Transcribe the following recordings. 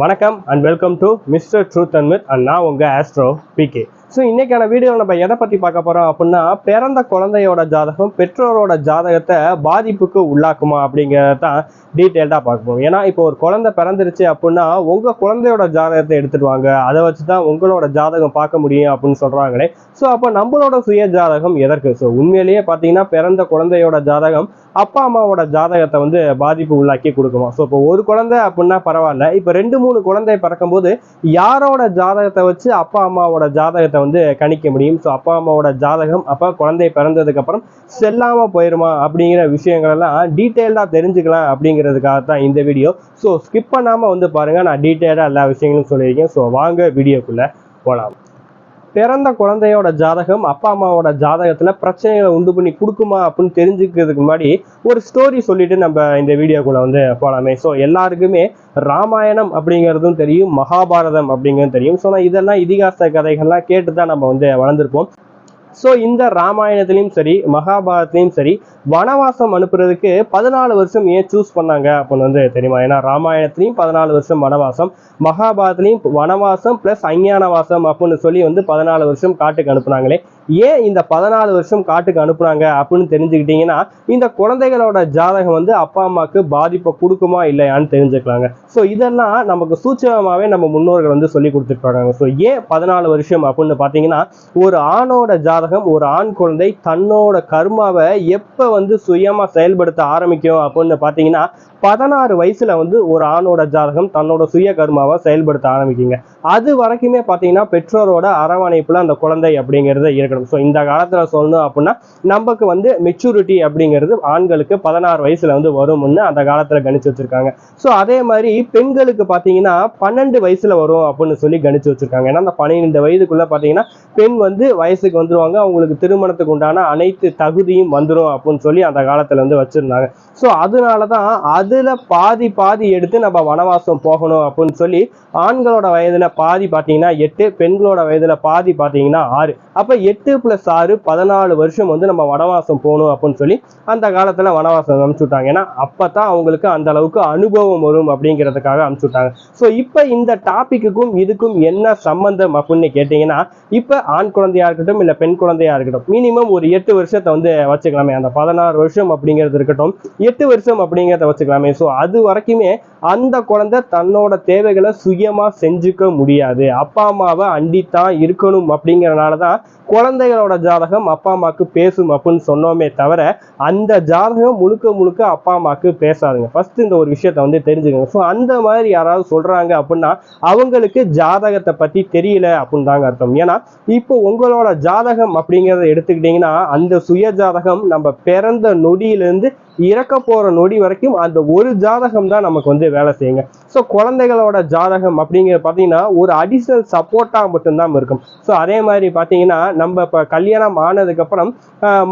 வணக்கம் and welcome to mister truth and myth and நான் உங்கள் ஆஸ்ட்ரோ பிகே. ஸோ இன்னைக்கான வீடியோவில் நம்ம எதை பற்றி பார்க்க போகிறோம் அப்படின்னா, பிறந்த குழந்தையோட ஜாதகம் பெற்றோரோட ஜாதகத்தை பாதிப்புக்கு உள்ளாக்குமா அப்படிங்கிறத தான் டீட்டெயில்டாக பார்க்க போகிறோம். ஏன்னா இப்போ ஒரு குழந்தை பிறந்துருச்சு அப்படின்னா உங்கள் குழந்தையோட ஜாதகத்தை எடுத்துட்டு வாங்க, அதை வச்சு தான் உங்களோட ஜாதகம் பார்க்க முடியும் அப்படின்னு சொல்கிறாங்களே. ஸோ அப்போ நம்மளோட சுய ஜாதகம் எதற்கு? ஸோ உண்மையிலேயே பார்த்தீங்கன்னா பிறந்த குழந்தையோட ஜாதகம் அப்பா அம்மாவோட ஜாதகத்தை வந்து பாதிப்பு உள்ளாக்கி கொடுக்குமா? ஸோ இப்போ ஒரு குழந்தை அப்படின்னா பரவாயில்ல, இப்போ 2-3 குழந்தை பிறக்கும்போது யாரோட ஜாதகத்தை வச்சு அப்பா அம்மாவோட ஜாதகத்தை வந்து கணிக்க முடியும்? ஸோ அப்பா அம்மாவோட ஜாதகம் அப்போ குழந்தை பிறந்ததுக்கு அப்புறம் செல்லாம போயிருமா அப்படிங்கிற விஷயங்கள் எல்லாம் டீட்டெயில்டாக தெரிஞ்சுக்கலாம் அப்படிங்கிறதுக்காக தான் இந்த வீடியோ. ஸோ ஸ்கிப் பண்ணாம வந்து பாருங்க, நான் டீட்டெயிலாக எல்லா விஷயங்களும் சொல்லியிருக்கேன். ஸோ வாங்க வீடியோக்குள்ள போகலாம். பிறந்த குழந்தையோட ஜாதகம் அப்பா அம்மாவோட ஜாதகத்துல பிரச்சனைகளை உண்டு பண்ணி கொடுக்குமா அப்படின்னு தெரிஞ்சுக்கிறதுக்கு முன்னாடி ஒரு ஸ்டோரி சொல்லிட்டு நம்ம இந்த வீடியோக்குள்ள வந்து போலாமே. ஸோ எல்லாருக்குமே ராமாயணம் அப்படிங்கிறதும் தெரியும், மகாபாரதம் அப்படிங்கிறதும் தெரியும். ஸோ இதெல்லாம் இதிகாச கதைகள்லாம் கேட்டு தான் நம்ம வந்து வளர்ந்துருப்போம். ஸோ இந்த ராமாயணத்திலையும் சரி மகாபாரதத்திலையும் சரி வனவாசம் அனுப்புறதுக்கு 14 வருஷம் ஏன் சூஸ் பண்ணாங்க அப்படின்னு வந்து தெரியுமா? ஏன்னா ராமாயணத்திலையும் 14 வருஷம் வனவாசம், மகாபாரதத்திலையும் வனவாசம் பிளஸ் அஞ்ஞானவாசம் அப்படின்னு சொல்லி வந்து 14 வருஷம் காட்டுக்கு அனுப்புனாங்களே. ஏன் இந்த 14 வருஷம் காட்டுக்கு அனுப்புனாங்க அப்படின்னு தெரிஞ்சுக்கிட்டீங்கன்னா இந்த குழந்தைகளோட ஜாதகம் வந்து அப்பா அம்மாவுக்கு பாதிப்பை கொடுக்குமா இல்லையான்னு தெரிஞ்சுக்கலாங்க. ஸோ இதெல்லாம் நமக்கு சூட்சமாவே நம்ம முன்னோர்கள் வந்து சொல்லி கொடுத்துருக்காங்க. ஸோ ஏன் 14 வருஷம் அப்படின்னு பார்த்தீங்கன்னா, ஒரு ஆணோட ஜாதகம், ஒரு ஆண் குழந்தை தன்னோட கர்மாவை எப்போ வந்து சுயமா செயல்படுத்த ஆரம்பிக்கும் அப்படின்னு பார்த்தீங்கன்னா 16 வயசுல வந்து ஒரு ஆணோட ஜாதகம் தன்னோட சுய கர்மாவை செயல்படுத்த ஆரம்பிக்குங்க. அது வரைக்குமே பார்த்தீங்கன்னா பெற்றோரோட அரவணைப்புல அந்த குழந்தை அப்படிங்கிறது இருக்கணும். ஸோ இந்த காலத்துல சொல்லணும் அப்படின்னா நமக்கு வந்து மெச்சூரிட்டி அப்படிங்கிறது ஆண்களுக்கு 16 வயசுல வந்து வரும்னு அந்த காலத்துல கணிச்சு வச்சிருக்காங்க. ஸோ அதே மாதிரி பெண்களுக்கு பார்த்தீங்கன்னா 12 வயசுல வரும் அப்படின்னு சொல்லி கணிச்சு வச்சிருக்காங்க. ஏன்னா அந்த 12 வயதுக்குள்ள பார்த்தீங்கன்னா பெண் வந்து வயசுக்கு வந்துருவாங்க, அவங்களுக்கு திருமணத்துக்கு உண்டான அனைத்து தகுதியும் வந்துடும் அப்படின்னு சொல்லி அந்த காலத்துல வந்து வச்சிருந்தாங்க. ஸோ அதனாலதான் அதுல பாதி எடுத்து நம்ம வனவாசம் போகணும் அப்படின்னு சொல்லி ஆண்களோட வயதுல பாதி பார்த்தீங்கன்னா 8, பெண்களோட வயதுல பாதி பார்த்தீங்கன்னா 6. அப்ப 8 + 6 14 வருஷம் வந்து நம்ம வனவாசம் போகணும் அப்படின்னு சொல்லி அந்த காலத்துல வனவாசம் அனுப்பிச்சுட்டாங்க. ஏன்னா அப்பதான் அவங்களுக்கு அந்த அளவுக்கு அனுபவம் வரும் அப்படிங்கிறதுக்காக அனுப்பிச்சுட்டாங்க. ஸோ இப்ப இந்த டாபிக்குக்கும் இதுக்கும் என்ன சம்பந்தம் அப்படின்னு கேட்டீங்கன்னா, இப்ப ஆண் குழந்தையா இருக்கட்டும் இல்ல பெண் குழந்தையா இருக்கட்டும் மினிமம் ஒரு 8 வருஷத்தை வந்து வச்சுக்கலாமே. அந்த 16 வருஷம் அப்படிங்கிறது இருக்கட்டும், 8 வருஷம் அப்படிங்கிறத வச்சுக்கலாமே. ஸோ அது வரைக்குமே அந்த குழந்தை தன்னோட தேவைகளை சுயமா செஞ்சுக்க முடியாது, அப்பா அம்மாவை அண்டித்தான் இருக்கணும். அப்படிங்கிறனாலதான் குழந்தைகளோட ஜாதகம் அப்பா அம்மாவுக்கு பேசும் அப்படின்னு சொன்னோமே தவிர அந்த ஜாதகம் முழுக்க அப்பா அம்மாவுக்கு பேசாதுங்க. ஃபர்ஸ்ட் இந்த ஒரு விஷயத்த வந்து தெரிஞ்சுக்கணும். ஸோ அந்த மாதிரி யாராவது சொல்றாங்க அப்படின்னா அவங்களுக்கு ஜாதகத்தை பத்தி தெரியல அப்படின்னு தாங்க அர்த்தம். ஏன்னா இப்போ உங்களோட ஜாதகம் அப்படிங்கிறத எடுத்துக்கிட்டீங்கன்னா அந்த சுய ஜாதகம் நம்ம பிறந்த நொடியிலிருந்து இறக்க போற நொடி வரைக்கும் அந்த ஒரு ஜாதகம் தான் நமக்கு வந்து வேலை செய்யுங்க. ஸோ குழந்தைகளோட ஜாதகம் அப்படிங்கிற பார்த்தீங்கன்னா ஒரு அடிஷனல் சப்போர்ட்டா மட்டும்தான் இருக்கும். ஸோ அதே மாதிரி பார்த்தீங்கன்னா நம்ம இப்போ கல்யாணம் ஆனதுக்கு அப்புறம்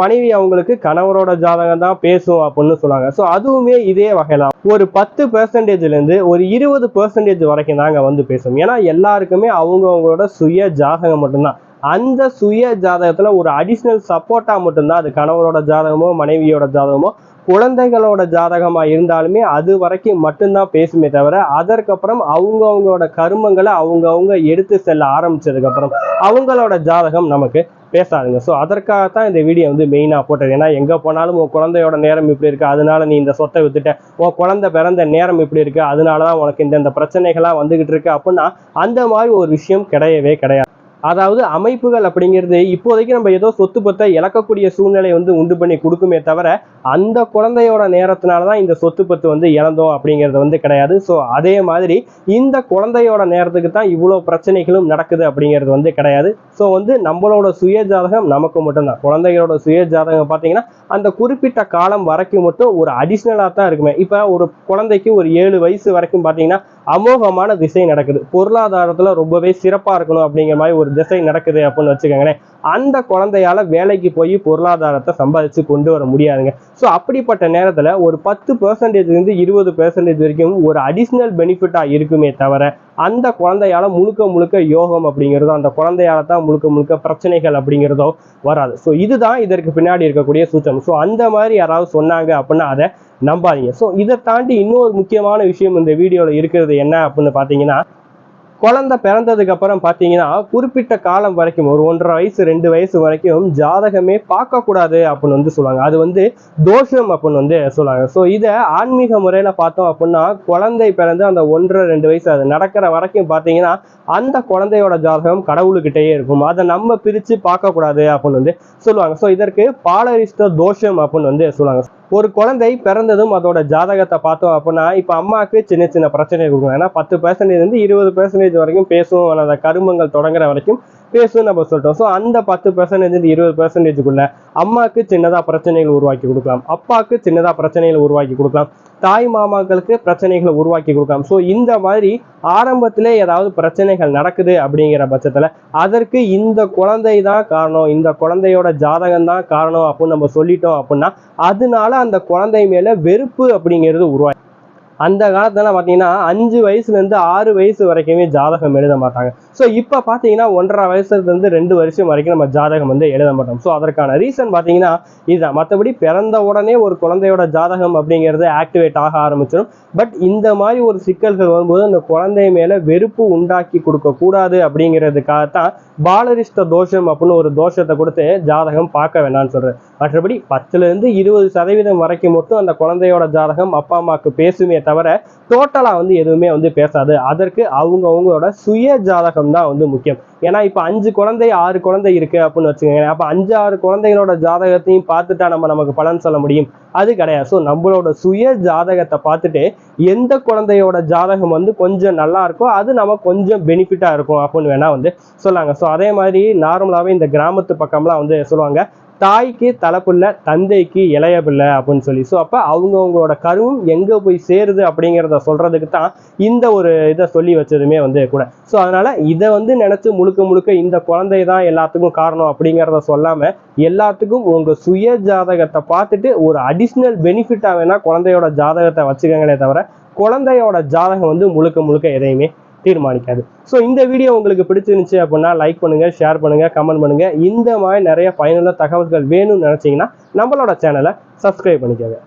மனைவி அவங்களுக்கு கணவரோட ஜாதகம் தான் பேசும் அப்படின்னு சொல்லுவாங்க. ஸோ அதுவுமே இதே வகைதான் ஒரு 10%லேருந்து ஒரு 20% வரைக்கும் தாங்க வந்து பேசும். ஏன்னா எல்லாருக்குமே அவங்களோட சுய ஜாதகம் மட்டும்தான். அந்த சுய ஜாதகத்துல ஒரு அடிஷனல் சப்போர்ட்டா மட்டும்தான் அது கணவரோட ஜாதகமோ மனைவியோட ஜாதகமோ குழந்தைகளோட ஜாதகமா இருந்தாலுமே அது வரைக்கும் மட்டும்தான் பேசுமே தவிர அதற்கப்புறம் அவங்களோட கருமங்களை அவங்க எடுத்து செல்ல ஆரம்பிச்சதுக்கு அப்புறம் அவங்களோட ஜாதகம் நமக்கு பேசாதுங்க. ஸோ அதற்காகத்தான் இந்த வீடியோ வந்து மெயினாக போட்டது. ஏன்னா எங்கே போனாலும் உன் குழந்தையோட நேரம் இப்படி இருக்கு, அதனால நீ இந்த சொத்தை வித்துட்ட, உன் குழந்தை பிறந்த நேரம் இப்படி இருக்கு, அதனால தான் உனக்கு இந்த பிரச்சனைகள்லாம் வந்துகிட்டு இருக்கு அப்படின்னா அந்த மாதிரி ஒரு விஷயம் கிடையவே கிடையாது. அதாவது அமைப்புகள் அப்படிங்கிறது இப்போதைக்கு நம்ம ஏதோ சொத்து பத்தை இழக்கக்கூடிய சூழ்நிலை வந்து உண்டு பண்ணி கொடுக்குமே தவிர அந்த குழந்தையோட நேரத்தினாலதான் இந்த சொத்து பத்து வந்து இழந்தோம் அப்படிங்கிறது வந்து கிடையாது. ஸோ அதே மாதிரி இந்த குழந்தையோட நேரத்துக்கு தான் இவ்வளோ பிரச்சனைகளும் நடக்குது அப்படிங்கிறது வந்து கிடையாது. ஸோ வந்து நம்மளோட சுய ஜாதகம் நமக்கு மட்டும்தான். குழந்தைகளோட சுய ஜாதகம் பார்த்தீங்கன்னா அந்த குறிப்பிட்ட காலம் வரைக்கும் மட்டும் ஒரு அடிஷ்னலாக தான் இருக்குமே. இப்போ ஒரு குழந்தைக்கு ஒரு 7 வயசு வரைக்கும் பார்த்தீங்கன்னா அமோகமான திசை நடக்குது, பொருளாதாரத்துல ரொம்பவே சிறப்பா இருக்கணும் அப்படிங்கிற மாதிரி ஒரு திசை நடக்குது அப்படின்னு வச்சுக்கோங்களேன். அந்த குழந்தையால வேலைக்கு போய் பொருளாதாரத்தை சம்பாதிச்சு கொண்டு வர முடியாதுங்க. ஸோ அப்படிப்பட்ட நேரத்துல ஒரு 10%லேருந்து 20% வரைக்கும் ஒரு அடிஷ்னல் பெனிஃபிட்டா இருக்குமே தவிர அந்த குழந்தையால முழுக்க முழுக்க யோகம் அப்படிங்கிறதோ அந்த குழந்தையால தான் முழுக்க முழுக்க பிரச்சனைகள் அப்படிங்கிறதோ வராது. ஸோ இதுதான் இதற்கு பின்னாடி இருக்கக்கூடிய சூட்சம். ஸோ அந்த மாதிரி யாராவது சொன்னாங்க அப்படின்னா அதை நம்பாதீங்க. ஸோ இதை தாண்டி இன்னொரு முக்கியமான விஷயம் இந்த வீடியோவில் இருக்கிறது என்ன அப்படின்னு பார்த்தீங்கன்னா, குழந்தை பிறந்ததுக்கு அப்புறம் பார்த்தீங்கன்னா குறிப்பிட்ட காலம் வரைக்கும் ஒரு 1.5 வயசு 2 வயசு வரைக்கும் ஜாதகமே பார்க்கக்கூடாது அப்படின்னு சொல்லுவாங்க. அது தோஷம் அப்படின்னு சொல்லுவாங்க. ஸோ இதை ஆன்மீக முறையில் பார்த்தோம் அப்படின்னா, குழந்தை பிறந்து அந்த 1.5 2 வயசு அது நடக்கிற வரைக்கும் பார்த்தீங்கன்னா அந்த குழந்தையோட ஜாதகம் கடவுளுக்கிட்டேயே இருக்கும். அதை நம்ம பிரித்து பார்க்கக்கூடாது அப்படின்னு சொல்லுவாங்க. ஸோ இதற்கு பாலரிஷ்ட தோஷம் அப்படின்னு சொல்லுவாங்க. ஒரு குழந்தை பிறந்ததும் அதோட ஜாதகத்தை பார்த்தோம் அப்படின்னா, இப்போ அம்மாவுக்கு சின்ன சின்ன பிரச்சனை கொடுக்கும். ஏன்னா 10% 20% வரைக்கும் பேசும். அந்த கருமங்கள் தொடங்குற வரைக்கும் பேசும் நம்ம சொல்லிட்டோம். ஸோ அந்த 10% 20%க்குள்ள அம்மாவுக்கு சின்னதாக பிரச்சனைகள் உருவாக்கி கொடுக்கலாம், அப்பாவுக்கு சின்னதாக பிரச்சனைகள் உருவாக்கி கொடுக்கலாம், தாய் மாமாக்களுக்கு பிரச்சனைகளை உருவாக்கி கொடுக்கலாம். ஸோ இந்த மாதிரி ஆரம்பத்திலே ஏதாவது பிரச்சனைகள் நடக்குது அப்படிங்கிற பட்சத்தில் அதற்கு இந்த குழந்தை தான் காரணம், இந்த குழந்தையோட ஜாதகம் தான் காரணம் அப்படின்னு நம்ம சொல்லிட்டோம் அப்படின்னா அதனால அந்த குழந்தை மேல வெறுப்பு அப்படிங்கிறது உருவாக்கி அந்த காலத்துல பார்த்தீங்கன்னா 5 வயசுலேருந்து 6 வயசு வரைக்குமே ஜாதகம் எழுத மாட்டாங்க. ஸோ இப்போ பார்த்தீங்கன்னா 1.5 வயசுலேருந்து 2 வருஷம் வரைக்கும் நம்ம ஜாதகம் எழுத மாட்டோம். ஸோ அதற்கான ரீசன் பார்த்தீங்கன்னா இதுதான். மற்றபடி பிறந்த உடனே ஒரு குழந்தையோட ஜாதகம் அப்படிங்கிறது ஆக்டிவேட் ஆக ஆரம்பிச்சிடும். பட் இந்த மாதிரி ஒரு சிக்கல்கள் வரும்போது அந்த குழந்தை மேல வெறுப்பு உண்டாக்கி கொடுக்க கூடாது அப்படிங்கிறதுக்காகத்தான் பாலரிஷ்ட தோஷம் அப்படின்னு ஒரு தோஷத்தை கொடுத்து ஜாதகம் பார்க்க வேண்டாம்னு சொல்றேன். மற்றபடி 10% 20% வரைக்கும் மட்டும் அந்த குழந்தையோட ஜாதகம் அப்பா அம்மாவுக்கு பேசுமே தவிர டோட்டலா எதுவுமே பேசாது. அதற்கு அவங்களோட சுய ஜாதகம் தான் முக்கியம். ஏன்னா இப்ப 5 குழந்தை 6 குழந்தை இருக்கு அப்படின்னு வச்சுக்கோங்க. அப்ப 5 6 குழந்தைகளோட ஜாதகத்தையும் பார்த்துட்டா நமக்கு பலன் சொல்ல முடியும்? அது கிடையாது. ஸோ நம்மளோட சுய ஜாதகத்தை பார்த்துட்டு எந்த குழந்தையோட ஜாதகம் கொஞ்சம் நல்லா இருக்கோ அது நமக்கு கொஞ்சம் பெனிஃபிட்டா இருக்கும் அப்படின்னு வேணா சொல்லாங்க. ஸோ அதே மாதிரி நார்மலாவே இந்த கிராமத்து பக்கம்லாம் சொல்லுவாங்க, தாய்க்கு தலைப்பிள்ளை தந்தைக்கு இளைய பிள்ளை அப்படின்னு சொல்லி. ஸோ அப்போ அவங்களோட கருவும் எங்கே போய் சேருது அப்படிங்கிறத சொல்றதுக்கு தான் இந்த ஒரு இதை சொல்லி வச்சதுமே கூட. ஸோ அதனால இதை நினைச்சு முழுக்க முழுக்க இந்த குழந்தை தான் எல்லாத்துக்கும் காரணம் அப்படிங்கிறத சொல்லாம எல்லாத்துக்கும் உங்க சுய ஜாதகத்தை பார்த்துட்டு ஒரு அடிஷ்னல் பெனிஃபிட்டா வேணா குழந்தையோட ஜாதகத்தை வச்சுக்கங்களே தவிர குழந்தையோட ஜாதகம் முழுக்க முழுக்க எதையுமே தீர்மானிக்காது. ஸோ இந்த வீடியோ உங்களுக்கு பிடிச்சிருந்துச்சு அப்படின்னா லைக் பண்ணுங்க, ஷேர் பண்ணுங்க, கமெண்ட் பண்ணுங்க. இந்த மாதிரி நிறைய பயனுள்ள தகவல்கள் வேணும்னு நினைச்சீங்கன்னா நம்மளோட சேனலை சப்ஸ்கிரைப் பண்ணிக்கோங்க.